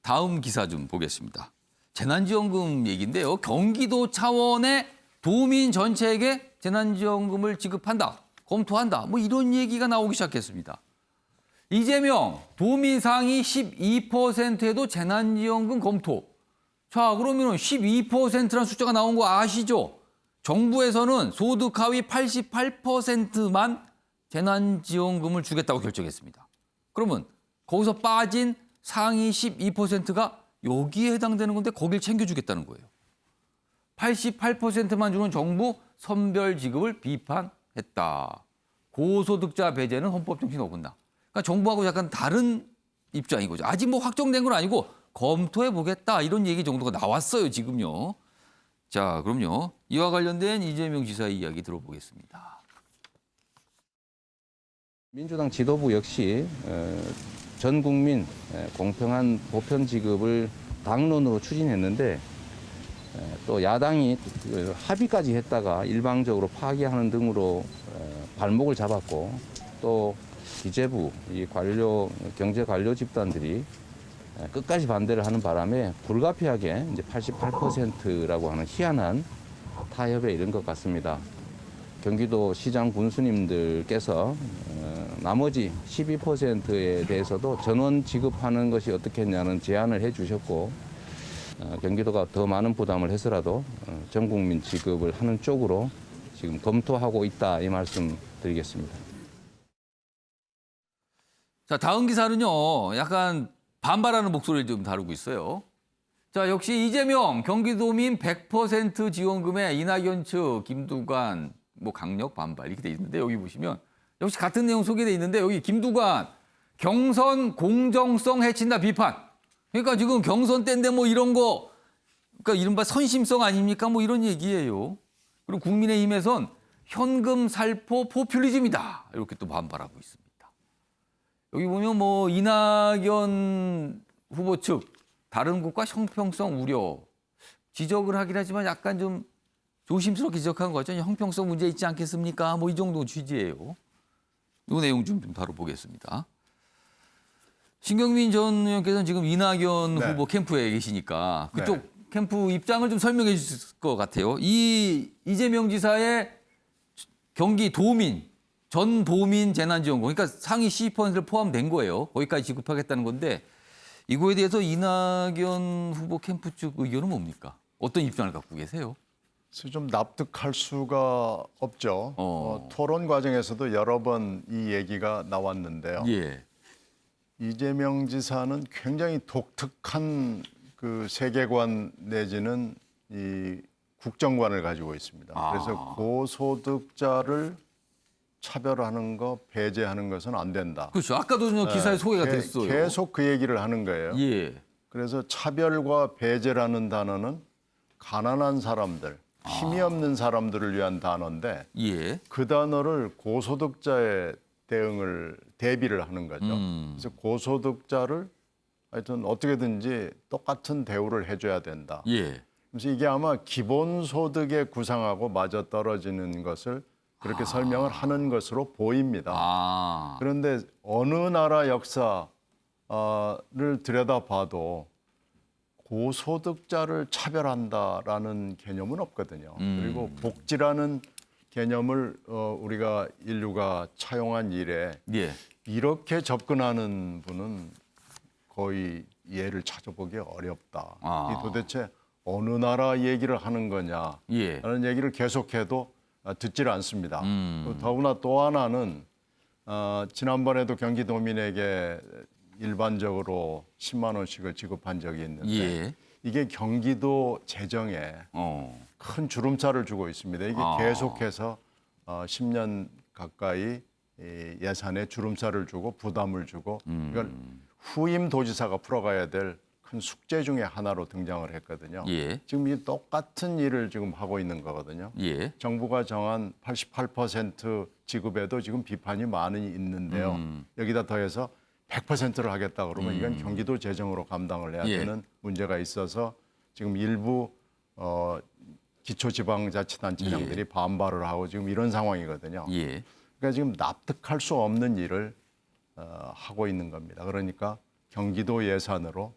다음 기사 좀 보겠습니다. 재난지원금 얘기인데요. 경기도 차원의 도민 전체에게 재난지원금을 지급한다, 검토한다. 뭐 이런 얘기가 나오기 시작했습니다. 이재명 도민 상위 12%에도 재난지원금 검토. 자, 그러면 12%라는 숫자가 나온 거 아시죠? 정부에서는 소득 하위 88%만 재난지원금을 주겠다고 결정했습니다. 그러면 거기서 빠진 상위 12%가 여기에 해당되는 건데 거길 챙겨주겠다는 거예요. 88%만 주는 정부 선별 지급을 비판했다. 고소득자 배제는 헌법 정신 어긋나. 그러니까 정부하고 약간 다른 입장인 거죠. 아직 뭐 확정된 건 아니고 검토해 보겠다 이런 얘기 정도가 나왔어요, 지금요. 자, 그럼요. 이와 관련된 이재명 지사의 이야기 들어보겠습니다. 민주당 지도부 역시 전 국민 공평한 보편 지급을 당론으로 추진했는데 또 야당이 합의까지 했다가 일방적으로 파기하는 등으로 발목을 잡았고 또 기재부, 이 경제 관료 집단들이 끝까지 반대를 하는 바람에 불가피하게 이제 88%라고 하는 희한한 타협에 이른 것 같습니다. 경기도 시장 군수님들께서 나머지 12%에 대해서도 전원 지급하는 것이 어떻겠냐는 제안을 해주셨고 경기도가 더 많은 부담을 해서라도 전 국민 지급을 하는 쪽으로 지금 검토하고 있다 이 말씀 드리겠습니다. 자, 다음 기사는요. 약간 반발하는 목소리를 좀 다루고 있어요. 자, 역시 이재명 경기도민 100% 지원금에 이낙연 측 김두관 뭐 강력 반발 이렇게 돼 있는데 여기 보시면 역시 같은 내용 소개돼 있는데 여기 김두관 경선 공정성 해친다 비판. 그러니까 지금 경선 때인데 뭐 이런 거 그러니까 이른바 선심성 아닙니까? 뭐 이런 얘기예요. 그리고 국민의힘에선 현금 살포 포퓰리즘이다. 이렇게 또 반발하고 있습니다. 여기 보면 뭐 이낙연 후보 측 다른 곳과 형평성 우려 지적을 하긴 하지만 약간 좀 조심스럽게 지적한 거죠. 형평성 문제 있지 않겠습니까? 뭐 이 정도 취지예요. 이 내용 좀 다뤄보겠습니다. 신경민 전 의원께서는 지금 이낙연 후보 캠프에 계시니까 그쪽 캠프 입장을 좀 설명해 주실 것 같아요. 이 이재명 지사의 경기 도민, 전 도민 재난지원금, 그러니까 상위 12%를 포함된 거예요. 거기까지 지급하겠다는 건데 이거에 대해서 이낙연 후보 캠프 측 의견은 뭡니까? 어떤 입장을 갖고 계세요? 좀 납득할 수가 없죠. 토론 과정에서도 여러 번 이 얘기가 나왔는데요. 예. 이재명 지사는 굉장히 독특한 그 세계관 내지는 이 국정관을 가지고 있습니다. 그래서 고소득자를 차별하는 거, 배제하는 것은 안 된다. 그렇죠. 아까도 기사에 소개가 됐어요. 계속 그 얘기를 하는 거예요. 예. 그래서 차별과 배제라는 단어는 가난한 사람들, 힘이 없는 사람들을 위한 단어인데 예. 그 단어를 고소득자의 대비를 하는 거죠. 그래서 고소득자를 하여튼 어떻게든지 똑같은 대우를 해줘야 된다. 예. 그래서 이게 아마 기본소득의 구상하고 맞아떨어지는 것을 그렇게 설명을 하는 것으로 보입니다. 그런데 어느 나라 역사를 들여다봐도 고소득자를 차별한다라는 개념은 없거든요. 그리고 복지라는 개념을 우리가 인류가 차용한 이래 예. 이렇게 접근하는 분은 거의 예를 찾아보기 어렵다. 이 도대체 어느 나라 얘기를 하는 거냐라는 예. 얘기를 계속해도 듣질 않습니다. 더구나 또 하나는 지난번에도 경기도민에게 일반적으로 10만 원씩을 지급한 적이 있는데 예. 이게 경기도 재정에 큰 주름살을 주고 있습니다. 이게 계속해서 10년 가까이 이 예산에 주름살을 주고 부담을 주고 이걸 후임 도지사가 풀어가야 될 큰 숙제 중에 하나로 등장을 했거든요. 예. 지금 이 똑같은 일을 지금 하고 있는 거거든요. 예. 정부가 정한 88% 지급에도 지금 비판이 많이 있는데요. 여기다 더해서 100%를 하겠다 그러면 이건 경기도 재정으로 감당을 해야 예. 되는 문제가 있어서 지금 일부 기초지방자치단체장들이 반발을 하고 지금 이런 상황이거든요. 예. 그러니까 지금 납득할 수 없는 일을 하고 있는 겁니다. 그러니까 경기도 예산으로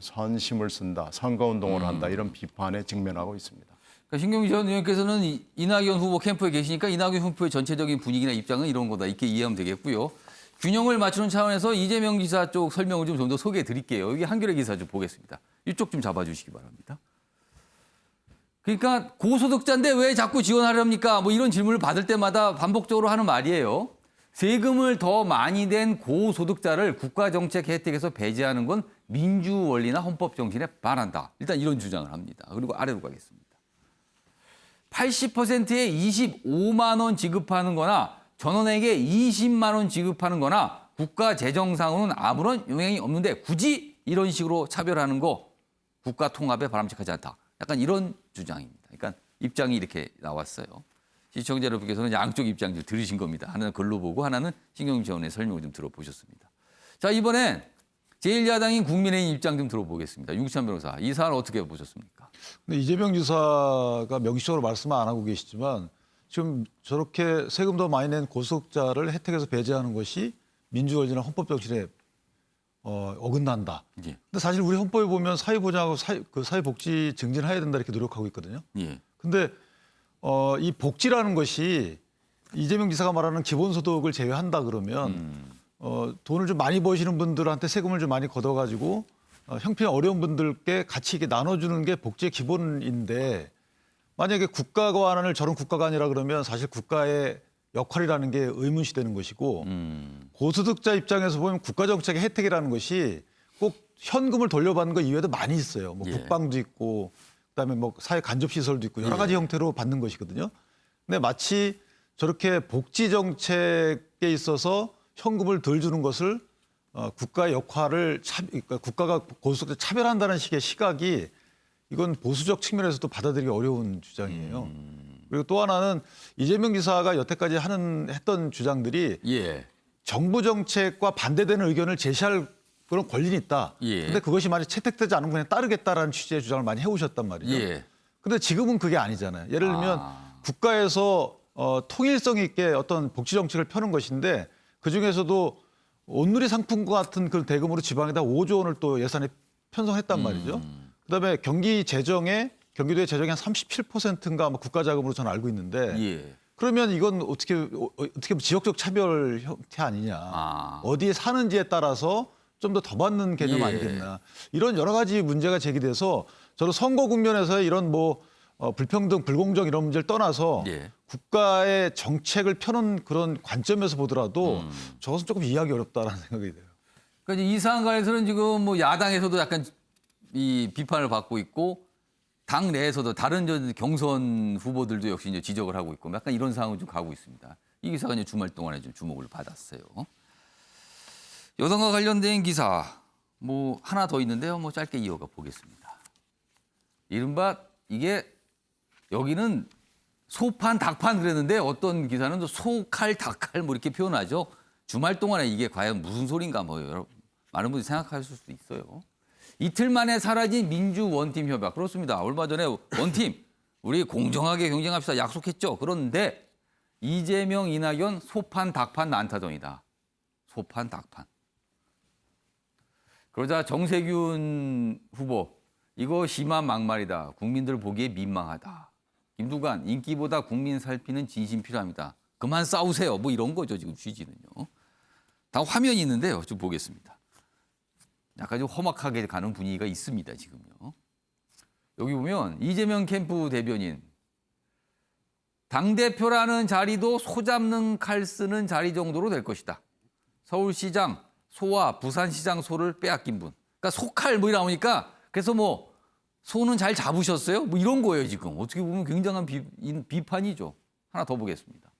선심을 쓴다, 선거운동을 한다 이런 비판에 직면하고 있습니다. 그러니까 신경미 전 의원께서는 이낙연 후보 캠프에 계시니까 이낙연 후보의 전체적인 분위기나 입장은 이런 거다 이렇게 이해하면 되겠고요. 균형을 맞추는 차원에서 이재명 지사 쪽 설명을 좀 더 소개해 드릴게요. 여기 한겨레 기사 좀 보겠습니다. 이쪽 좀 잡아주시기 바랍니다. 그러니까 고소득자인데 왜 자꾸 지원하렵니까? 뭐 이런 질문을 받을 때마다 반복적으로 하는 말이에요. 세금을 더 많이 낸 고소득자를 국가정책 혜택에서 배제하는 건 민주 원리나 헌법 정신에 반한다. 일단 이런 주장을 합니다. 그리고 아래로 가겠습니다. 80%에 25만 원 지급하는 거나 전원에게 20만 원 지급하는 거나 국가 재정상으로는 아무런 영향이 없는데 굳이 이런 식으로 차별하는 거 국가 통합에 바람직하지 않다. 약간 이런 주장입니다. 그러니까 입장이 이렇게 나왔어요. 시청자 여러분께서는 양쪽 입장 좀 들으신 겁니다. 하나는 글로 보고 하나는 신경미 의원의 설명을 좀 들어보셨습니다. 자, 이번엔 제1야당인 국민의힘 입장 좀 들어보겠습니다. 윤기찬 변호사, 이 사안 어떻게 보셨습니까? 근데 이재명 지사가 명시적으로 말씀 안 하고 계시지만 지금 저렇게 세금 더 많이 낸 고소득자를 혜택에서 배제하는 것이 민주원리나 헌법 정신에 어긋난다. 예. 근데 사실 우리 헌법에 보면 사회보장하고 사회복지 증진해야 된다 이렇게 노력하고 있거든요. 예. 근데 이 복지라는 것이 이재명 지사가 말하는 기본소득을 제외한다 그러면 돈을 좀 많이 버시는 분들한테 세금을 좀 많이 걷어가지고 형편이 어려운 분들께 같이 이렇게 나눠주는 게 복지의 기본인데 만약에 국가관을 저런 국가관이라 그러면 사실 국가의 역할이라는 게 의문시되는 것이고 고소득자 입장에서 보면 국가정책의 혜택이라는 것이 꼭 현금을 돌려받는 것 이외에도 많이 있어요. 뭐 예. 국방도 있고 그다음에 뭐 사회 간접시설도 있고 여러 가지 형태로 받는 것이거든요. 근데 마치 저렇게 복지 정책에 있어서 현금을 덜 주는 것을 국가의 역할을 그러니까 국가가 고소득자 차별한다는 식의 시각이 이건 보수적 측면에서도 받아들이기 어려운 주장이에요. 그리고 또 하나는 이재명 지사가 여태까지 했던 주장들이 예. 정부 정책과 반대되는 의견을 제시할 그런 권리는 있다. 예. 근데 그것이 만약 채택되지 않으면 그냥 따르겠다라는 취지의 주장을 많이 해오셨단 말이죠. 예. 근데 지금은 그게 아니잖아요. 예를 들면 국가에서 통일성 있게 어떤 복지 정책을 펴는 것인데 그중에서도 온누리 상품과 같은 그런 대금으로 지방에다 5조 원을 또 예산에 편성했단 말이죠. 그다음에 경기도의 재정의 한 37%인가 아마 국가 자금으로 저는 알고 있는데 예. 그러면 이건 어떻게 보면 지역적 차별 형태 아니냐. 어디에 사는지에 따라서 좀 더 받는 개념 예. 아니겠나. 이런 여러 가지 문제가 제기돼서 저는 선거 국면에서 이런 뭐 불평등, 불공정 이런 문제를 떠나서 예. 국가의 정책을 펴는 그런 관점에서 보더라도 저것은 조금 이해하기 어렵다라는 생각이 돼요. 그러니까 이 사안 관해서는 지금 뭐 야당에서도 약간 이 비판을 받고 있고 당 내에서도 다른 경선 후보들도 역시 이제 지적을 하고 있고 약간 이런 상황을 좀 가고 있습니다. 이 기사가 이제 주말 동안에 좀 주목을 받았어요. 여당과 관련된 기사 뭐 하나 더 있는데요. 뭐 짧게 이어가 보겠습니다. 이른바 이게 여기는 소판, 닭판 그랬는데 어떤 기사는 또 소칼, 닭칼 뭐 이렇게 표현하죠. 주말 동안에 이게 과연 무슨 소린가 뭐 여러 많은 분들이 생각하실 수도 있어요. 이틀 만에 사라진 민주 원팀 협약. 그렇습니다. 얼마 전에 원팀 우리 공정하게 경쟁합시다 약속했죠. 그런데 이재명, 이낙연 소판, 닭판 난타전이다. 소판, 닭판. 그러자 정세균 후보 이거 심한 막말이다. 국민들 보기에 민망하다. 김두관 인기보다 국민 살피는 진심 필요합니다. 그만 싸우세요. 뭐 이런 거죠 지금 취지는요. 다음 화면이 있는데요. 좀 보겠습니다. 약간 좀 험악하게 가는 분위기가 있습니다 지금요. 여기 보면 이재명 캠프 대변인 당대표라는 자리도 소 잡는 칼 쓰는 자리 정도로 될 것이다. 서울시장 소와 부산시장 소를 빼앗긴 분. 그러니까 소칼 뭐 이러니까 그래서 뭐 소는 잘 잡으셨어요? 뭐 이런 거예요 지금. 어떻게 보면 굉장한 비판이죠. 하나 더 보겠습니다.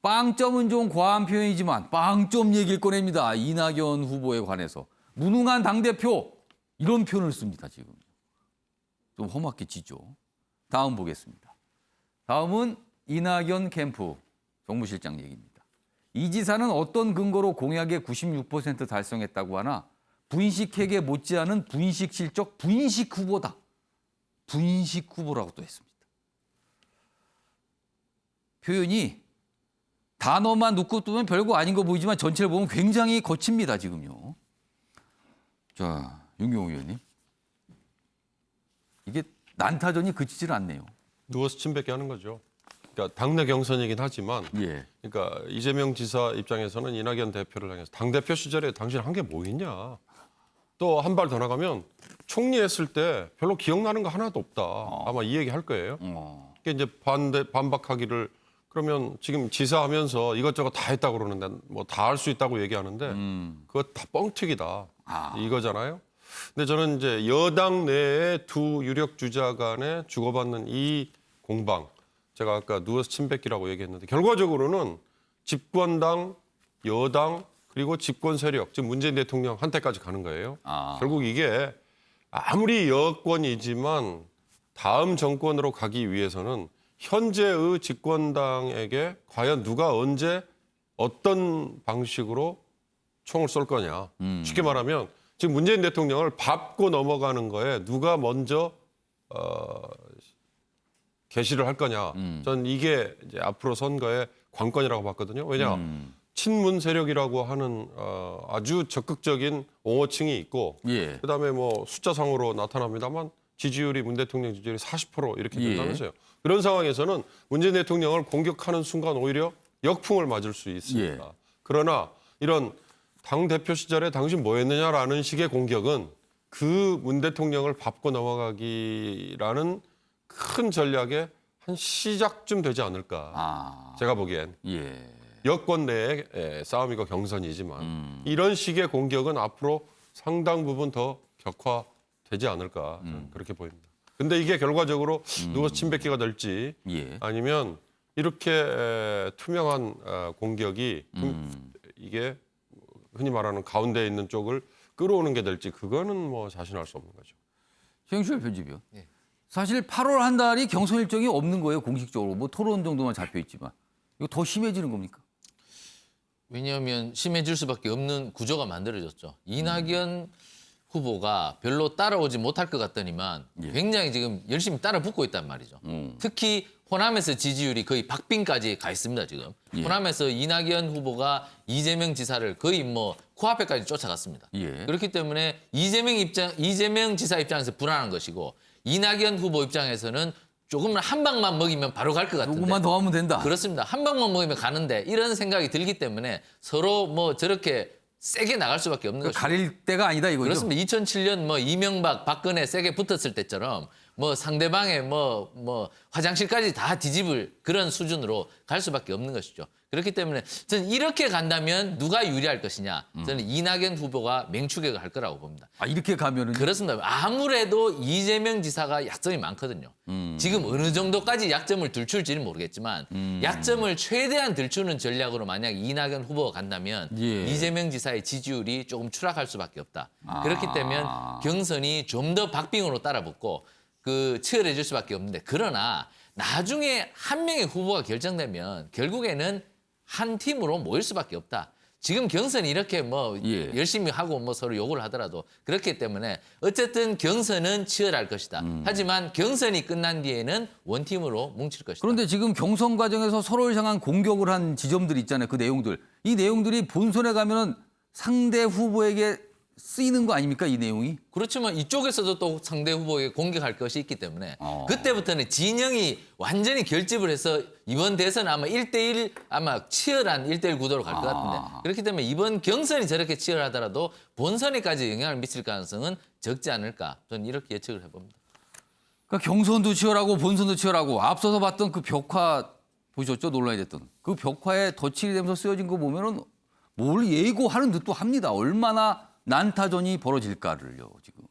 빵점은 좀 과한 표현이지만 빵점 얘기를 꺼냅니다. 이낙연 후보에 관해서. 무능한 당대표 이런 표현을 씁니다 지금. 좀 험악해 지죠. 다음 보겠습니다. 다음은 이낙연 캠프 정무실장 얘기입니다. 이 지사는 어떤 근거로 공약의 96% 달성했다고 하나 분식회계 못지않은 분식 실적 분식 후보다. 분식 후보라고 또 했습니다. 표현이 단어만 놓고 보면 별거 아닌 거 보이지만 전체를 보면 굉장히 거칩니다 지금요. 자, 윤경호 의원님. 이게 난타전이 그치질 않네요. 누워서 침 뱉게 하는 거죠. 그러니까 당내 경선이긴 하지만 예. 그러니까 이재명 지사 입장에서는 이낙연 대표를 향해서 당대표 시절에 당신 한 게 뭐 있냐. 또 한 발 더 나가면 총리했을 때 별로 기억나는 거 하나도 없다. 아마 이 얘기 할 거예요. 그게 이제 반박하기를 그러면 지금 지사하면서 이것저것 다 했다고 그러는데 뭐 다 할 수 있다고 얘기하는데 그거 다 뻥튀기다. 이거잖아요. 근데 저는 이제 여당 내에 두 유력 주자 간에 주고받는 이 공방, 제가 아까 누워서 침 뱉기라고 얘기했는데 결과적으로는 집권당, 여당 그리고 집권 세력, 지금 문재인 대통령 한테까지 가는 거예요. 결국 이게 아무리 여권이지만 다음 정권으로 가기 위해서는 현재의 집권당에게 과연 누가 언제 어떤 방식으로 총을 쏠 거냐. 쉽게 말하면 지금 문재인 대통령을 밟고 넘어가는 거에 누가 먼저 개시를 할 거냐. 전 이게 이제 앞으로 선거의 관건이라고 봤거든요. 왜냐 친문 세력이라고 하는 아주 적극적인 옹호층이 있고 예. 그다음에 뭐 숫자상으로 나타납니다만 지지율이 문 대통령 지지율이 40% 이렇게 된다면서요. 그런 상황에서는 문재인 대통령을 공격하는 순간 오히려 역풍을 맞을 수 있습니다. 예. 그러나 이런 당 대표 시절에 당신 뭐 했느냐라는 식의 공격은 그 문 대통령을 밟고 넘어가기라는 큰 전략의 한 시작쯤 되지 않을까. 제가 보기엔. 예. 여권 내의 싸움이고 경선이지만 이런 식의 공격은 앞으로 상당 부분 더 격화되지 않을까 저는 그렇게 보입니다. 근데 이게 결과적으로 누가 침뱉기가 될지 예. 아니면 이렇게 투명한 공격이 이게 흔히 말하는 가운데 있는 쪽을 끌어오는 게 될지 그거는 뭐 자신할 수 없는 거죠. 최영철 편집위원. 사실 8월 한 달이 경선 일정이 없는 거예요, 공식적으로. 뭐 토론 정도만 잡혀 있지만. 이거 더 심해지는 겁니까? 왜냐하면 심해질 수밖에 없는 구조가 만들어졌죠. 이낙연 후보가 별로 따라오지 못할 것 같더니만 굉장히 지금 열심히 따라 붙고 있단 말이죠. 특히 호남에서 지지율이 거의 박빙까지 가 있습니다, 지금. 호남에서 이낙연 후보가 이재명 지사를 거의 뭐 코앞에까지 쫓아갔습니다. 예. 그렇기 때문에 이재명 지사 입장에서 불안한 것이고 이낙연 후보 입장에서는 조금만 한 방만 먹이면 바로 갈 것 같은데. 조금만 더 하면 된다. 그렇습니다. 한 방만 먹이면 가는데 이런 생각이 들기 때문에 서로 뭐 저렇게 세게 나갈 수밖에 없는 것이죠. 가릴 때가 아니다 이거죠. 그렇습니다. 2007년 뭐 이명박, 박근혜 세게 붙었을 때처럼 뭐 상대방의 뭐 화장실까지 다 뒤집을 그런 수준으로 갈 수밖에 없는 것이죠. 그렇기 때문에 저는 이렇게 간다면 누가 유리할 것이냐. 저는 이낙연 후보가 맹추격을 할 거라고 봅니다. 아, 이렇게 가면은 그렇습니다. 아무래도 이재명 지사가 약점이 많거든요. 지금 어느 정도까지 약점을 들출지는 모르겠지만 약점을 최대한 들추는 전략으로 만약 이낙연 후보가 간다면 예. 이재명 지사의 지지율이 조금 추락할 수밖에 없다. 그렇기 때문에 경선이 좀 더 박빙으로 따라붙고 치열해질 수밖에 없는데 그러나 나중에 한 명의 후보가 결정되면 결국에는 한 팀으로 모일 수밖에 없다. 지금 경선이 이렇게 뭐 열심히 하고 뭐 서로 욕을 하더라도 그렇기 때문에 어쨌든 경선은 치열할 것이다. 하지만 경선이 끝난 뒤에는 원팀으로 뭉칠 것이다. 그런데 지금 경선 과정에서 서로를 향한 공격을 한 지점들이 있잖아요. 그 내용들. 이 내용들이 본선에 가면은 상대 후보에게 쓰이는 거 아닙니까? 이 내용이? 그렇지만 이쪽에서도 또 상대 후보에게 공격할 것이 있기 때문에 그때부터는 진영이 완전히 결집을 해서 이번 대선은 아마 1대1 아마 치열한 1대1 구도로 갈 것 같은데 그렇기 때문에 이번 경선이 저렇게 치열하더라도 본선에까지 영향을 미칠 가능성은 적지 않을까 저는 이렇게 예측을 해봅니다. 그러니까 경선도 치열하고 본선도 치열하고 앞서서 봤던 그 벽화 보셨죠? 논란이 됐던. 그 벽화에 덧칠이 되면서 쓰여진 거 보면은 뭘 예고하는 듯도 합니다. 얼마나 난타전이 벌어질까를요, 지금.